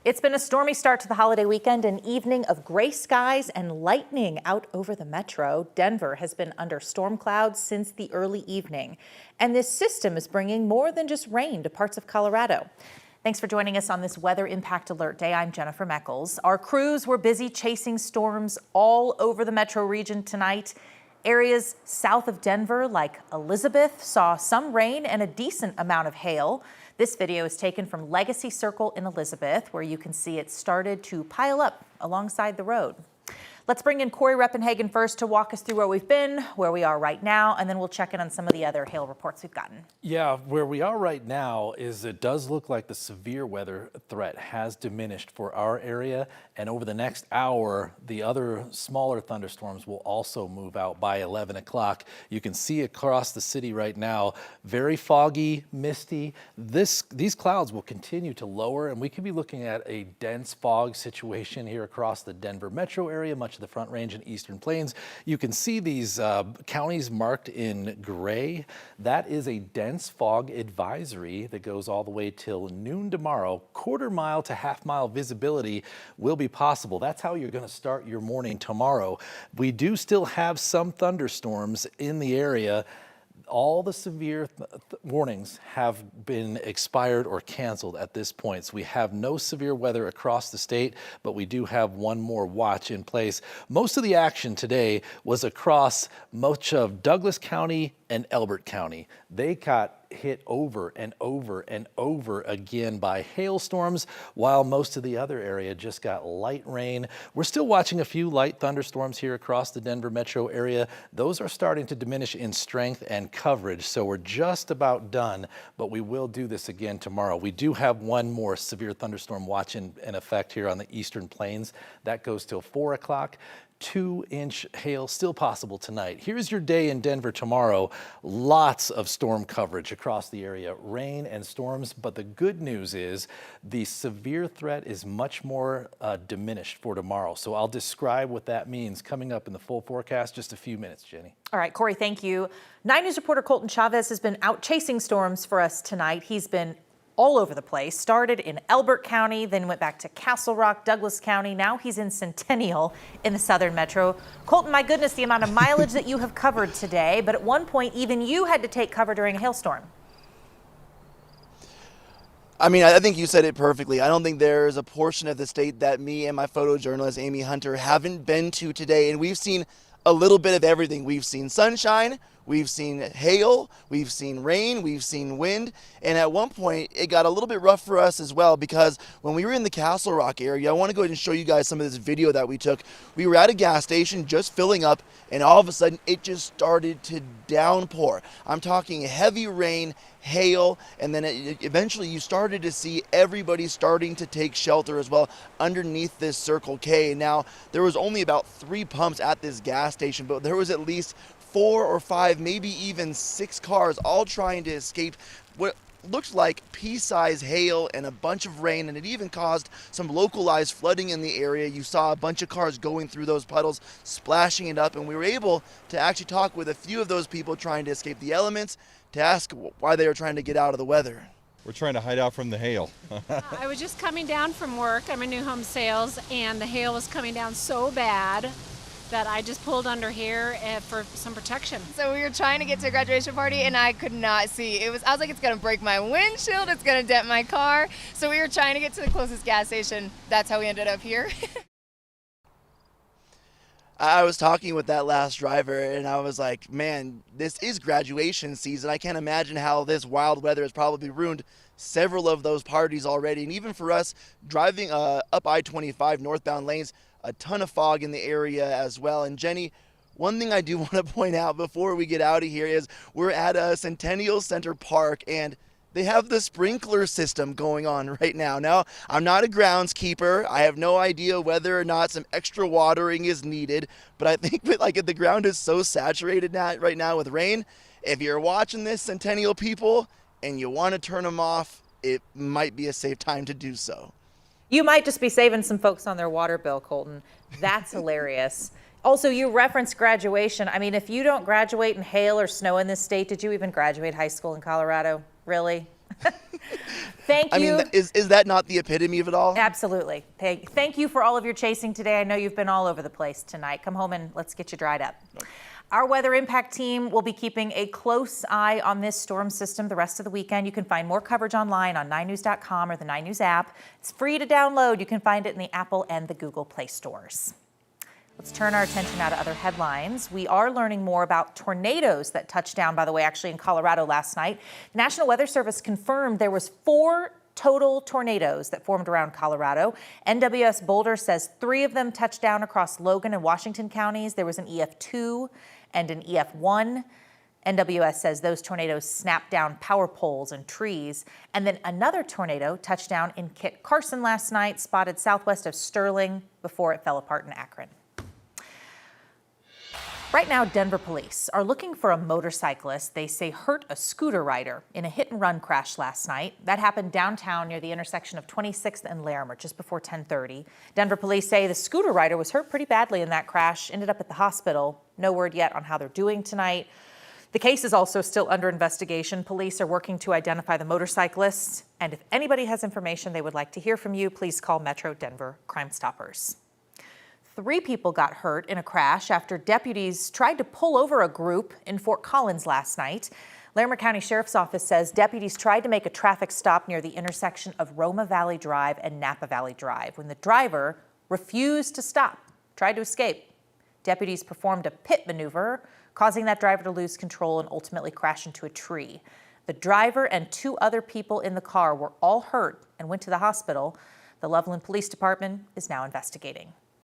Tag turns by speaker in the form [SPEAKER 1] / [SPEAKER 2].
[SPEAKER 1] It's been a stormy start to the holiday weekend, an evening of gray skies and lightning out over the metro. Denver has been under storm clouds since the early evening, and this system is bringing more than just rain to parts of Colorado. Thanks for joining us on this Weather Impact Alert Day. I'm Jennifer Meckles. Our crews were busy chasing storms all over the metro region tonight. Areas south of Denver, like Elizabeth, saw some rain and a decent amount of hail. This video is taken from Legacy Circle in Elizabeth, where you can see it started to pile up alongside the road. Let's bring in Corey Reppenhagen first to walk us through where we've been, where we are right now, and then we'll check in on some of the other hail reports we've gotten.
[SPEAKER 2] Yeah, where we are right now is it does look like the severe weather threat has diminished for our area, and over the next hour, the other smaller thunderstorms will also move out by 11 o'clock. You can see across the city right now, very foggy, misty. These clouds will continue to lower, and we could be looking at a dense fog situation here across the Denver metro area, much of the Front Range and Eastern Plains. You can see these counties marked in gray. That is a dense fog advisory that goes all the way till noon tomorrow. Quarter-mile to half-mile visibility will be possible. That's how you're going to start your morning tomorrow. We do still have some thunderstorms in the area. All the severe warnings have been expired or canceled at this point. So we have no severe weather across the state, but we do have one more watch in place. Most of the action today was across much of Douglas County and Elbert County. They got hit over and over and over again by hailstorms, while most of the other area just got light rain. We're still watching a few light thunderstorms here across the Denver metro area. Those are starting to diminish in strength and coverage, so we're just about done, but we will do this again tomorrow. We do have one more severe thunderstorm watch in effect here on the Eastern Plains. That goes till 4 o'clock. 2-inch hail still possible tonight. Here's your day in Denver tomorrow. Lots of storm coverage across the area, rain and storms, but the good news is the severe threat is much more diminished for tomorrow. So I'll describe what that means coming up in the full forecast just a few minutes, Jenny.
[SPEAKER 1] All right, Corey, thank you. 9 News reporter Colton Chavez has been out chasing storms for us tonight. He's been all over the place, started in Elbert County, then went back to Castle Rock, Douglas County. Now he's in Centennial in the southern metro. Colton, my goodness, the amount of mileage that you have covered today, but at one point, even you had to take cover during a hailstorm.
[SPEAKER 3] I mean, I think you said it perfectly. I don't think there's a portion of the state that me and my photojournalist, Amy Hunter, haven't been to today, and we've seen a little bit of everything. We've seen sunshine, we've seen hail, we've seen rain, we've seen wind, and at one point it got a little bit rough for us as well, because when we were in the Castle Rock area, I want to go ahead and show you guys some of this video that we took. We were at a gas station just filling up, and all of a sudden it just started to downpour. I'm talking heavy rain, hail, and then eventually you started to see everybody starting to take shelter as well underneath this Circle K. Now, there was only about 3 pumps at this gas station, but there was at least 4 or 5, maybe even 6 cars all trying to escape what looked like pea-sized hail and a bunch of rain, and it even caused some localized flooding in the area. You saw a bunch of cars going through those puddles, splashing it up, and we were able to actually talk with a few of those people trying to escape the elements to ask why they were trying to get out of the weather.
[SPEAKER 4] We're trying to hide out from the hail.
[SPEAKER 5] I was just coming down from work. I'm in new home sales, and the hail was coming down so bad that I just pulled under here for some protection.
[SPEAKER 6] So we were trying to get to a graduation party, and I could not see. I was like, it's gonna break my windshield, it's gonna dent my car. So we were trying to get to the closest gas station. That's how we ended up here.
[SPEAKER 3] I was talking with that last driver, and I was like, man, this is graduation season. I can't imagine how this wild weather has probably ruined several of those parties already. And even for us driving up I-25 northbound lanes, a ton of fog in the area as well. And Jenny, one thing I do want to point out before we get out of here is we're at a Centennial Center Park, and they have the sprinkler system going on right now. Now, I'm not a groundskeeper. I have no idea whether or not some extra watering is needed, but I think that if the ground is so saturated right now with rain, if you're watching this, Centennial people, and you want to turn them off, it might be a safe time to do so.
[SPEAKER 1] You might just be saving some folks on their water bill, Colton. That's hilarious. Also, you referenced graduation. I mean, if you don't graduate in hail or snow in this state, did you even graduate high school in Colorado? Really? Thank you.
[SPEAKER 3] I mean, is that not the epitome of it all?
[SPEAKER 1] Absolutely. Thank you for all of your chasing today. I know you've been all over the place tonight. Come home and let's get you dried up. Our weather impact team will be keeping a close eye on this storm system the rest of the weekend. You can find more coverage online on 9news.com or the 9 News app. It's free to download. You can find it in the Apple and the Google Play stores. Let's turn our attention now to other headlines. We are learning more about tornadoes that touched down, by the way, actually in Colorado last night. The National Weather Service confirmed there was 4 total tornadoes that formed around Colorado. NWS Boulder says 3 of them touched down across Logan and Washington counties. There was an EF2 and an EF1. NWS says those tornadoes snapped down power poles and trees. And then another tornado touched down in Kit Carson last night, spotted southwest of Sterling before it fell apart in Akron. Right now, Denver police are looking for a motorcyclist they say hurt a scooter rider in a hit-and-run crash last night. That happened downtown near the intersection of 26th and Larimer just before 10:30. Denver police say the scooter rider was hurt pretty badly in that crash, ended up at the hospital. No word yet on how they're doing tonight. The case is also still under investigation. Police are working to identify the motorcyclist. And if anybody has information they would like to hear from you, please call Metro Denver Crime Stoppers. 3 people got hurt in a crash after deputies tried to pull over a group in Fort Collins last night. Larimer County Sheriff's Office says deputies tried to make a traffic stop near the intersection of Roma Valley Drive and Napa Valley Drive when the driver refused to stop, tried to escape. Deputies performed a pit maneuver, causing that driver to lose control and ultimately crash into a tree. The driver and 2 other people in the car were all hurt and went to the hospital. The Loveland Police Department is now investigating.